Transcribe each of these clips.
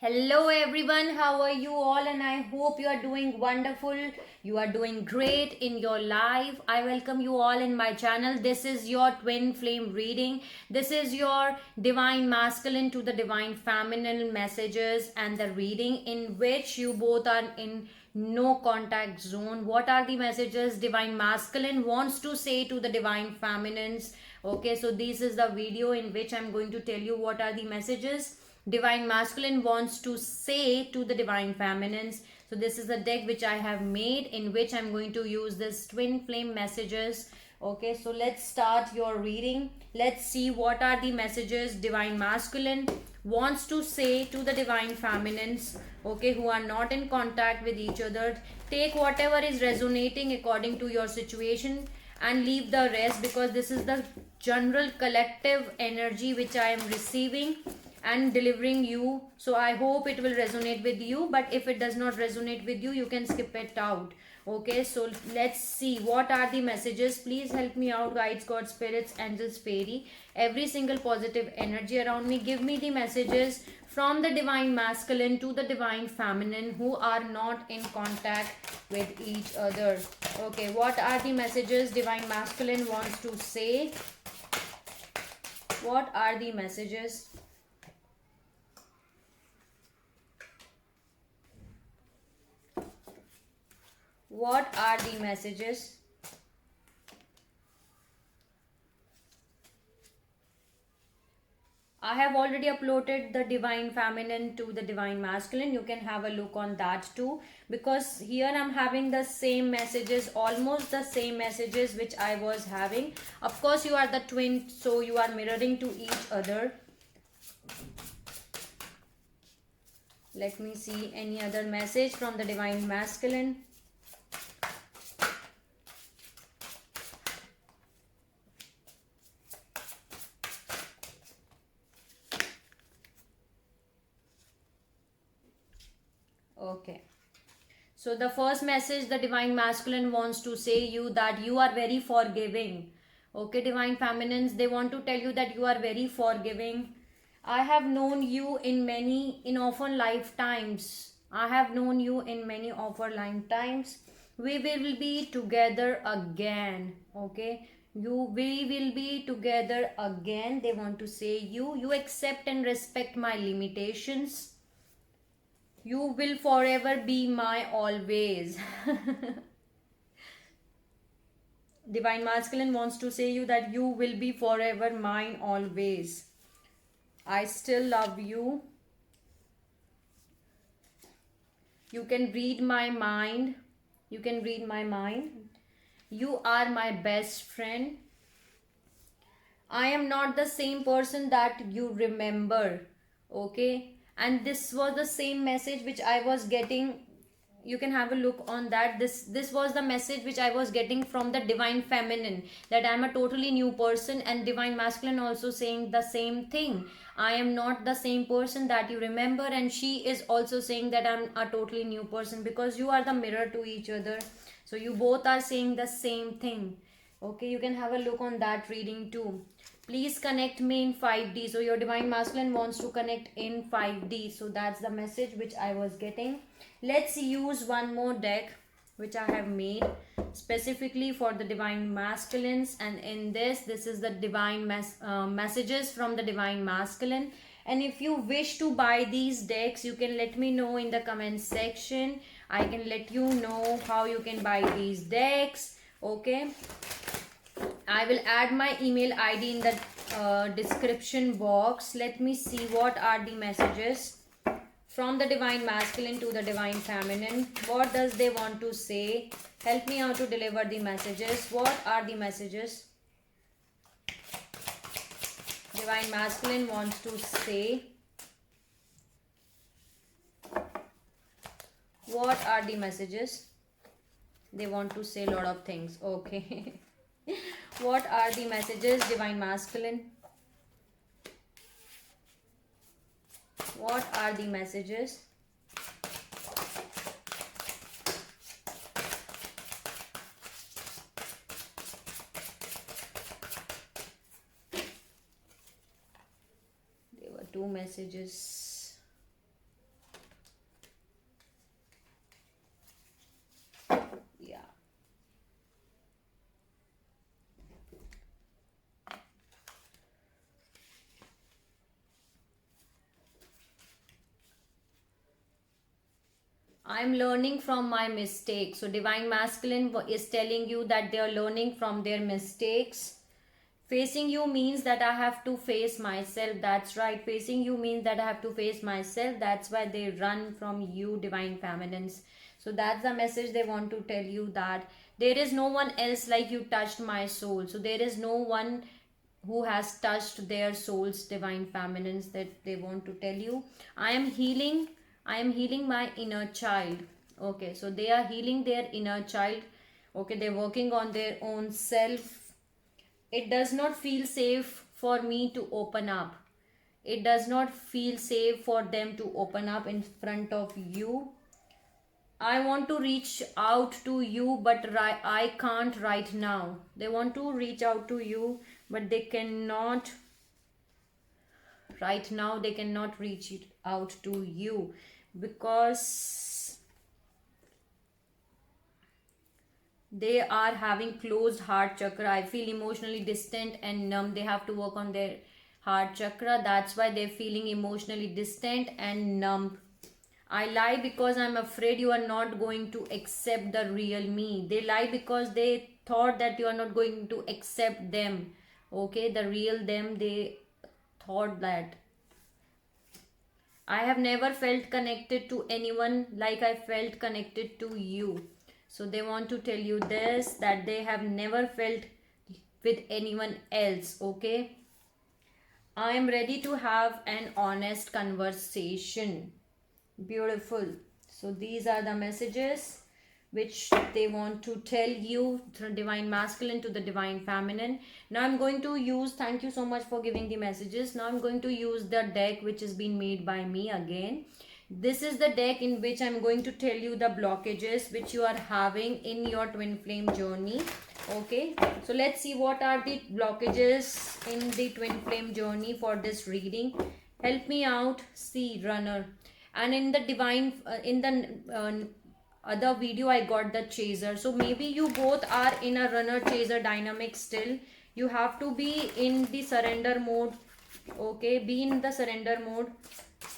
Hello everyone, how are you all? And I hope you are doing wonderful. You are doing great in your life. I welcome you all in my channel. This is your twin flame reading. This is your divine masculine to the divine feminine messages and the reading in which you both are in no contact zone. What are the messages divine masculine wants to say to the divine feminines? Okay, so this is the video in which I'm going to tell you what are the messages divine masculine wants to say to the divine feminines. So this is the deck which I have made in which I'm going to use this twin flame messages. Okay, so let's start your reading. Let's see what are the messages divine masculine wants to say to the divine feminines, okay, who are not in contact with each other. Take whatever is resonating according to your situation and leave the rest, because this is the general collective energy which I am receiving and delivering you. So I hope it will resonate with you, but if it does not resonate with you, you can skip it out. Okay, so let's see what are the messages. Please help me out, guides, god, spirits, angels, fairy, every single positive energy around me. Give me the messages from the divine masculine to the divine feminine who are not in contact with each other. Okay, what are the messages divine masculine wants to say? What are the messages? What are the messages? I have already uploaded the divine feminine to the divine masculine. You can have a look on that too, because here I'm having the same messages, almost the same messages which I was having. Of course, you are the twin, so you are mirroring to each other. Let me see any other message from the divine masculine. Okay. So the first message the divine masculine wants to say you that you are very forgiving. Okay, divine feminines, they want to tell you that you are very forgiving. I have known you in often lifetimes. I have known you in many often lifetimes. We will be together again. Okay. We will be together again. They want to say you accept and respect my limitations. You will forever be my always. Divine masculine wants to say you that you will be forever mine always. I still love you. You can read my mind. You can read my mind. You are my best friend. I am not the same person that you remember. Okay. And this was the same message which I was getting. You can have a look on that. This was the message which I was getting from the divine feminine, that I am a totally new person, and divine masculine also saying the same thing. I am not the same person that you remember, and she is also saying that I'm a totally new person, because you are the mirror to each other. So you both are saying the same thing. Okay, you can have a look on that reading too. Please connect me in 5D. So your divine masculine wants to connect in 5D. So that's the message which I was getting. Let's use one more deck which I have made specifically for the divine masculines, and in this is the divine messages from the divine masculine. And if you wish to buy these decks, you can let me know in the comment section. I can let you know how you can buy these decks. Okay, I will add my email ID in the description box. Let me see what are the messages from the divine masculine to the divine feminine. What does they want to say? Help me out to deliver the messages. What are the messages divine masculine wants to say? What are the messages? They want to say a lot of things. Okay. What are the messages divine masculine? What are the messages? There were two messages. I'm learning from my mistakes. So divine masculine is telling you that they are learning from their mistakes. Facing you means that I have to face myself. That's right. Facing you means that I have to face myself. That's why they run from you, divine feminines. So that's the message they want to tell you, that there is no one else like you touched my soul. So there is no one who has touched their souls, divine feminines, that they want to tell you. I am healing my inner child. Okay, so they are healing their inner child. Okay, they're working on their own self. It does not feel safe for me to open up. It does not feel safe for them to open up in front of you. I want to reach out to you, but I can't right now. They want to reach out to you, but they cannot right now. They cannot reach out to you because they are having closed heart chakra. I feel emotionally distant and numb. They have to work on their heart chakra. That's why they're feeling emotionally distant and numb. I lie because I'm afraid you are not going to accept the real me. They lie because they thought that you are not going to accept them. Okay, the real them, they thought that. I have never felt connected to anyone like I felt connected to you. So they want to tell you this, that they have never felt with anyone else. Okay, I am ready to have an honest conversation. Beautiful. So these are the messages which they want to tell you, from divine masculine to the divine feminine. Now I'm going to use, thank you so much for giving the messages. Now I'm going to use the deck which has been made by me again. This is the deck in which I'm going to tell you the blockages which you are having in your twin flame journey. Okay, so let's see what are the blockages in the twin flame journey for this reading. Help me out, see runner. And in the divine in the other video I got the chaser. So maybe you both are in a runner chaser dynamic still. You have to be in the surrender mode. Okay, be in the surrender mode.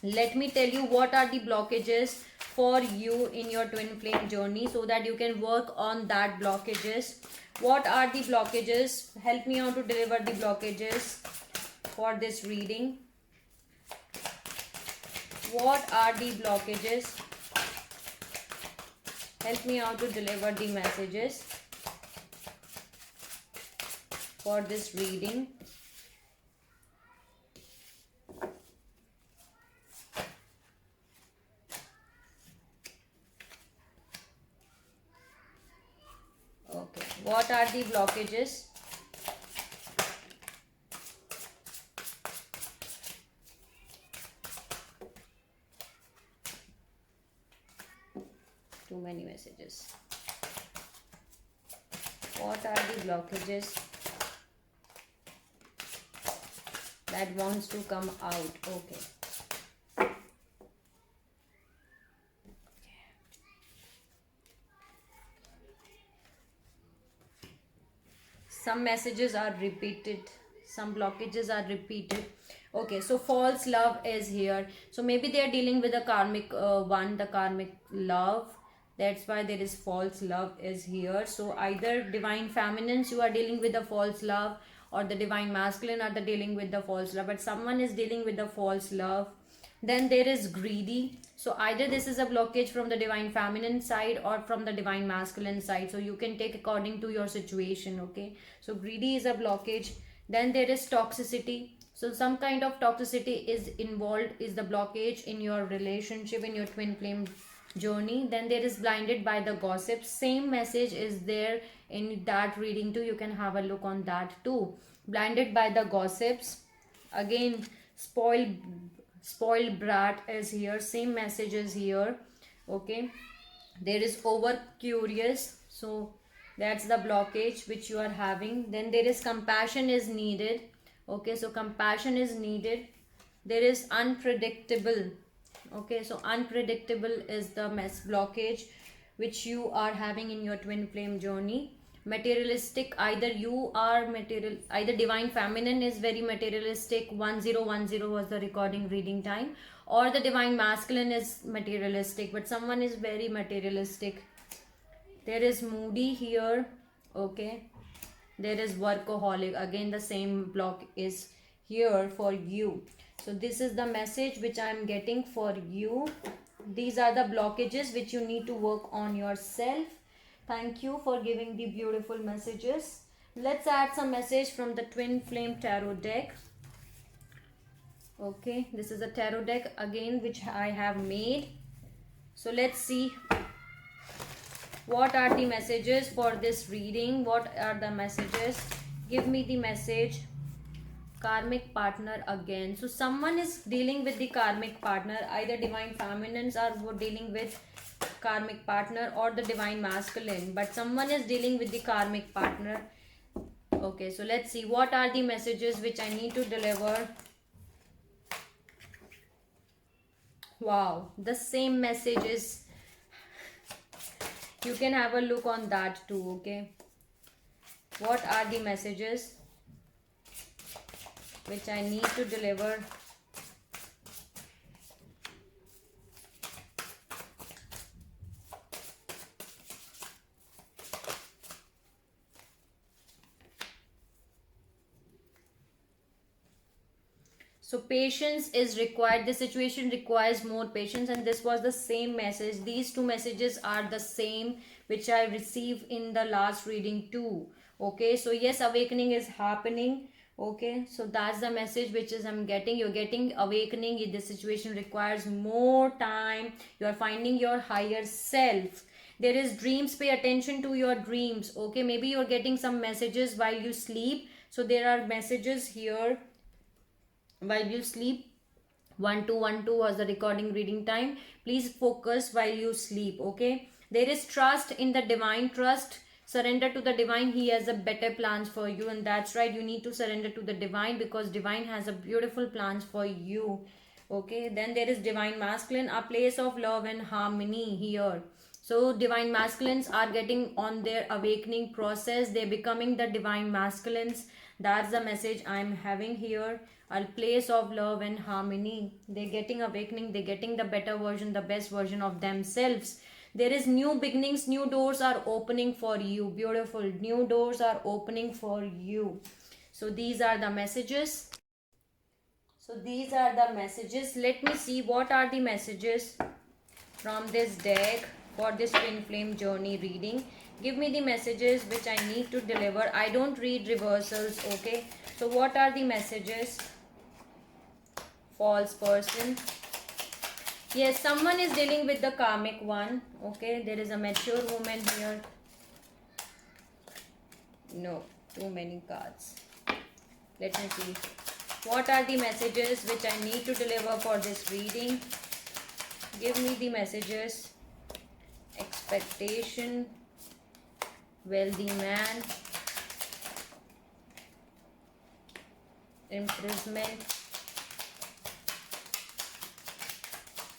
Let me tell you what are the blockages for you in your twin flame journey, so that you can work on that blockages. What are the blockages? Help me out to deliver the blockages for this reading. What are the blockages? Help me out to deliver the messages for this reading. Okay, what are the blockages? Too many messages. What are the blockages that wants to come out? Okay. Some messages are repeated, some blockages are repeated. Okay, so false love is here. So maybe they are dealing with the karmic one, the karmic love. That's why there is false love is here. So either divine feminines, you are dealing with the false love, or the divine masculine are the dealing with the false love, but someone is dealing with the false love. Then there is greedy. So either this is a blockage from the divine feminine side or from the divine masculine side. So you can take according to your situation. Okay, so greedy is a blockage. Then there is toxicity. So some kind of toxicity is involved, is the blockage in your relationship, in your twin flame journey. Then there is blinded by the gossip. Same message is there in that reading too. You can have a look on that too. Blinded by the gossips. Again, spoiled brat is here. Same message is here. Okay, there is over curious. So that's the blockage which you are having. Then there is compassion is needed. Okay, so compassion is needed. There is unpredictable. Okay, so unpredictable is the blockage which you are having in your twin flame journey. Materialistic, either you are material, either divine feminine is very materialistic. 1010 was the recording reading time, or the divine masculine is materialistic, but someone is very materialistic. There is moody here. Okay, there is workaholic. Again, the same block is here for you. So this is the message which I am getting for you. These are the blockages which you need to work on yourself. Thank you for giving the beautiful messages. Let's add some message from the Twin Flame Tarot deck. Okay, this is a tarot deck again which I have made. So let's see what are the messages for this reading. What are the messages? Give me the message. Karmic partner again. So someone is dealing with the karmic partner. Either divine feminines are dealing with karmic partner or the divine masculine, but someone is dealing with the karmic partner. Okay, so let's see what are the messages which I need to deliver. Wow, the same message is, you can have a look on that too. Okay, what are the messages which I need to deliver? So patience is required. This situation requires more patience, and this was the same message. These two messages are the same which I received in the last reading too. Okay, so yes, awakening is happening. Okay, so that's the message which is I'm getting. You're getting awakening. This situation requires more time. You are finding your higher self. There is dreams. Pay attention to your dreams. Okay, maybe you're getting some messages while you sleep. So there are messages here while you sleep. 1212 was the recording reading time. Please focus while you sleep. Okay, there is trust in the divine. Trust, surrender to the divine. He has a better plans for you, and that's right, you need to surrender to the divine because divine has a beautiful plans for you. Okay, then there is divine masculine, a place of love and harmony here. So divine masculines are getting on their awakening process. They're becoming the divine masculines. That's the message I'm having here. A place of love and harmony. They're getting awakening. They're getting the better version, the best version of themselves. There is new beginnings. New doors are opening for you. Beautiful. New doors are opening for you. So these are the messages. Let me see what are the messages from this deck for this twin flame journey reading. Give me the messages which I need to deliver. I don't read reversals. Okay, so what are the messages? False person. Yes, someone is dealing with the karmic one. Okay, there is a mature woman here. No, too many cards. Let me see what are the messages which I need to deliver for this reading. Give me the messages. Expectation, wealthy man, imprisonment.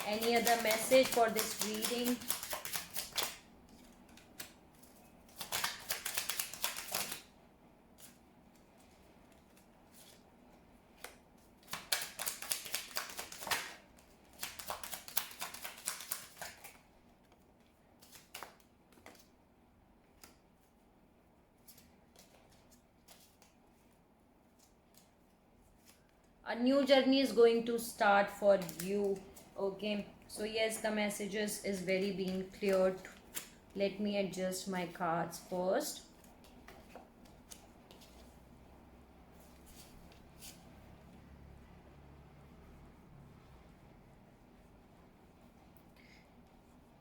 Any other message for this reading? A new journey is going to start for you. Okay, so yes, the messages is very being cleared. Let me adjust my cards first.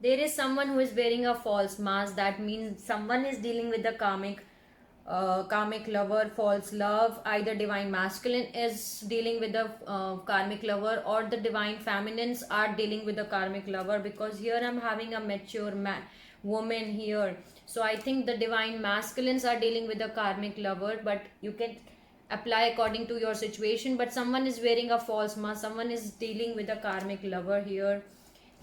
There is someone who is wearing a false mask. That means someone is dealing with the karmic lover, false love. Either divine masculine is dealing with the karmic lover, or the divine feminines are dealing with the karmic lover, because here I'm having a mature woman here. So I think the divine masculines are dealing with the karmic lover, but you can apply according to your situation. But someone is wearing a false mask. Someone is dealing with a karmic lover here.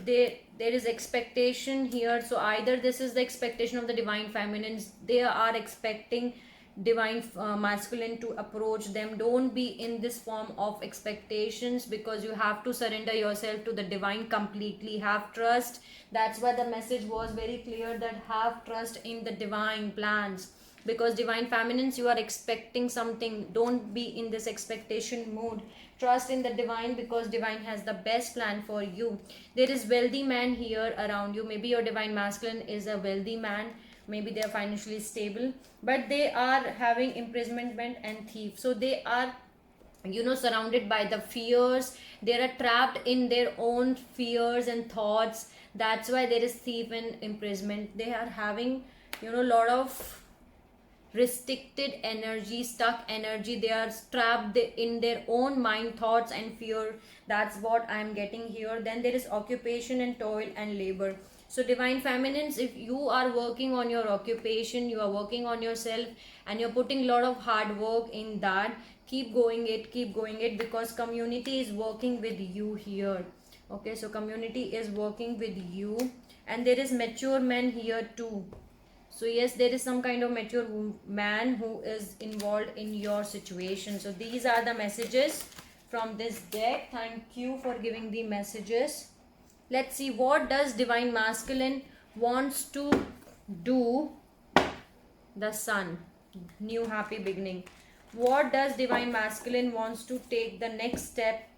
There is expectation here. So either this is the expectation of the divine feminines. They are expecting divine masculine to approach them. Don't be in this form of expectations, because you have to surrender yourself to the divine completely. Have trust. That's why the message was very clear, that have trust in the divine plans, because divine feminines, you are expecting something. Don't be in this expectation mood. Trust in the divine, because divine has the best plan for you. There is wealthy man here around you. Maybe your divine masculine is a wealthy man, maybe they are financially stable, but they are having imprisonment and thief. So they are, surrounded by the fears. They are trapped in their own fears and thoughts. That's why there is thief and imprisonment. They are having, lot of restricted energy, stuck energy. They are trapped in their own mind, thoughts and fear. That's what I'm getting here. Then there is occupation and toil and labor. So divine feminines, if you are working on your occupation, you are working on yourself, and you're putting a lot of hard work in that, keep going it, because community is working with you here. Okay, so community is working with you. And there is mature men here too. So yes, there is some kind of mature man who is involved in your situation. So these are the messages from this deck. Thank you for giving the messages. Let's see, what does divine masculine wants to do? The sun, new happy beginning. What does divine masculine wants to take the next step?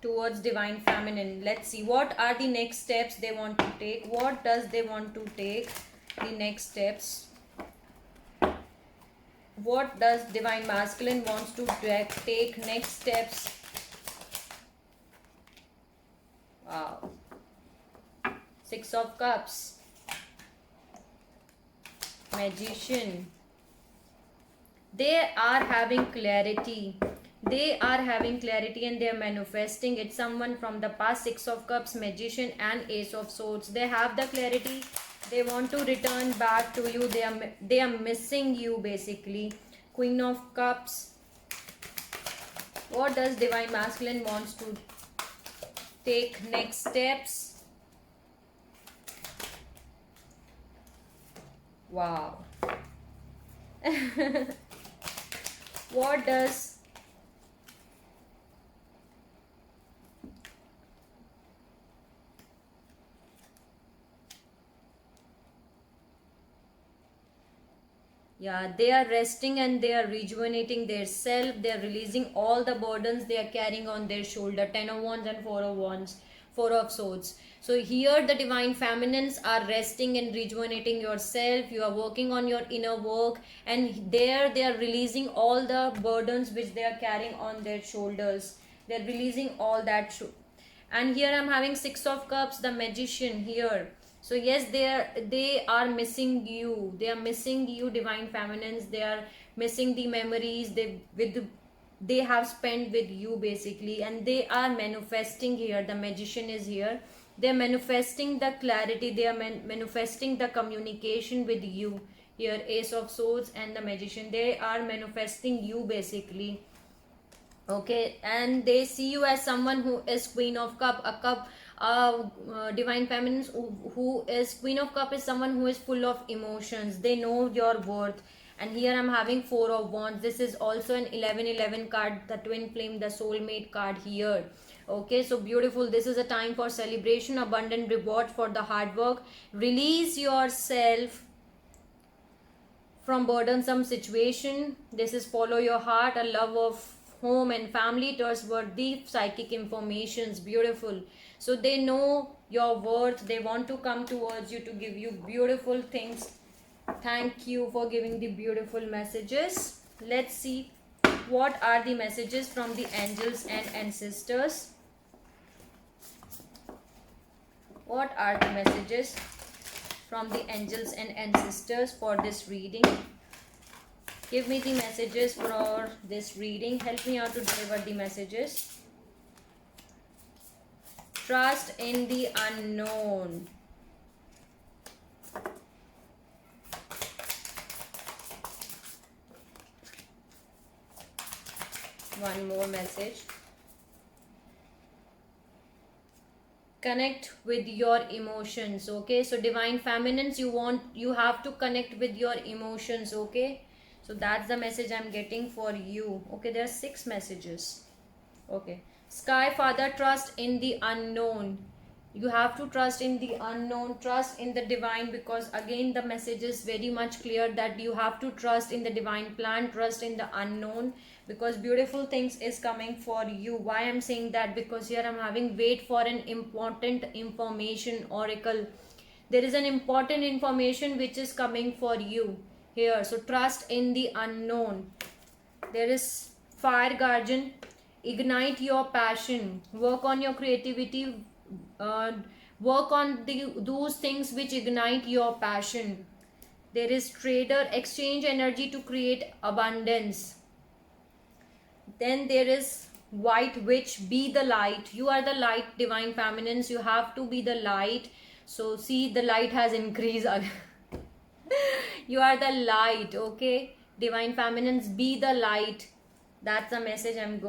Towards divine feminine. Let's see, what are the next steps they want to take? What does they want to take the next steps? What does divine masculine wants to take next steps? Wow. Six of Cups, Magician. They are having clarity. They are having clarity and they are manifesting. It's someone from the past. Six of Cups, Magician and Ace of Swords. They have the clarity. They want to return back to you. They are missing you basically. Queen of Cups. What does divine masculine wants to take next steps? Wow. What does they are resting and they are rejuvenating their self. They are releasing all the burdens they are carrying on their shoulder. 10 of Wands and 4 of Wands, 4 of Swords. So here the divine feminines are resting and rejuvenating yourself. You are working on your inner work, and there they are releasing all the burdens which they are carrying on their shoulders. They are releasing all that. And here I'm having Six of Cups, the Magician here. So yes, they are missing you. They are missing you, divine feminines. They are missing the memories they have spent with you basically, and they are manifesting here. The Magician is here. They are manifesting the clarity. They are manifesting the communication with you here. Ace of Swords and the Magician. They are manifesting you basically. Okay, and they see you as someone who is Queen of Cup. A cup, divine feminines who is Queen of Cup is someone who is full of emotions. They know your worth. And here I'm having 4 of Wands. This is also an 11-11 card, the twin flame, the soulmate card here. Okay, so beautiful. This is a time for celebration, abundant reward for the hard work. Release yourself from burdensome situation. This is follow your heart, a love of home and family, trustworthy psychic informations. Beautiful. So they know your worth. They want to come towards you to give you beautiful things. Thank you for giving the beautiful messages. Let's see what are the messages from the angels and ancestors. What are the messages from the angels and ancestors for this reading? Give me the messages for this reading. Help me out to deliver the messages. Trust in the unknown. One more message. connect with your emotions. Okay, so divine feminines, you have to connect with your emotions. Okay, so that's the message I'm getting for you. Okay, there are 6 messages. Okay, sky father, trust in the unknown. You have to trust in the unknown, trust in the divine, because again the message is very much clear that you have to trust in the divine plan, trust in the unknown, because beautiful things is coming for you. Why I'm saying that? Because here I'm having wait for an important information oracle. There is an important information which is coming for you here, so trust in the unknown. There is fire guardian, ignite your passion, work on your creativity, uh, work on those things which ignite your passion. There is trader, exchange energy to create abundance. Then there is white witch, be the light. You are the light, divine feminines, you have to be the light. So see, the light has increased. You are the light. Okay, divine feminines, be the light. That's the message I'm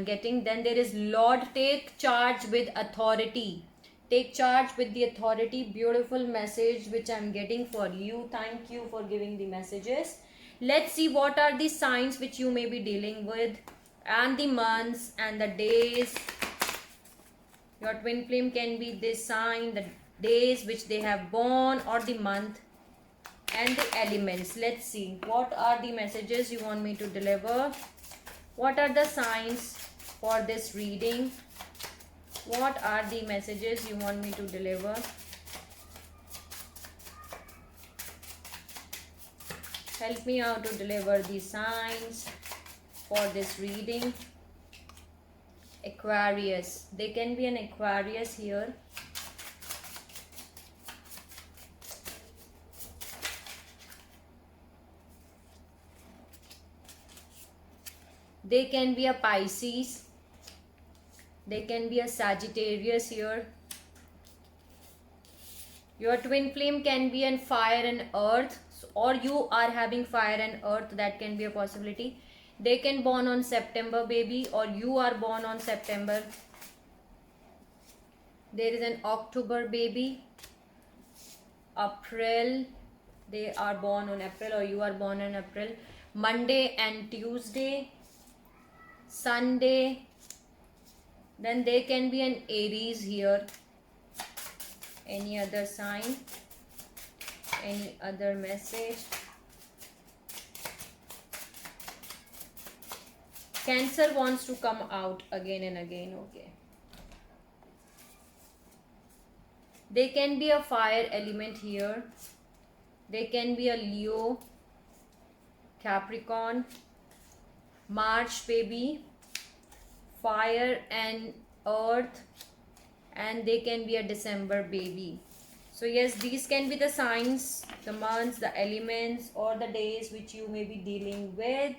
getting. Then there is Lord, take charge with authority. Take charge with the authority. Beautiful message which I'm getting for you. Thank you for giving the messages. Let's see what are the signs which you may be dealing with, and the months and the days. Your twin flame can be this sign, the days which they have born, or the month, and the elements. Let's see what are the messages you want me to deliver. What are the signs for this reading? What are the messages you want me to deliver? Help me out to deliver the signs for this reading. Aquarius. There can be an Aquarius here. They can be a Pisces. They can be a Sagittarius here. Your twin flame can be an fire and earth, or you are having fire and earth. That can be a possibility. They can born on September, baby, or you are born on September. There is an October, baby. April. They are born on April, or you are born on April. Monday and Tuesday. Sunday. Then there can be an Aries here. Any other sign? Any other message? Cancer wants to come out again and again. Okay. They can be a fire element here. They can be a Leo, Capricorn, March, baby, fire and earth, and they can be a December, baby. So yes, these can be the signs, the months, the elements, or the days which you may be dealing with.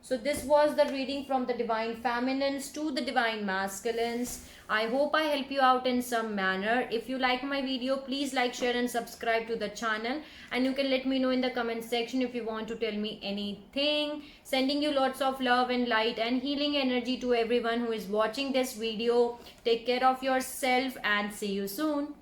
So this was the reading from the divine feminines to the divine masculines. I hope I help you out in some manner. If you like my video, please like, share and subscribe to the channel. And you can let me know in the comment section if you want to tell me anything. Sending you lots of love and light and healing energy to everyone who is watching this video. Take care of yourself and see you soon.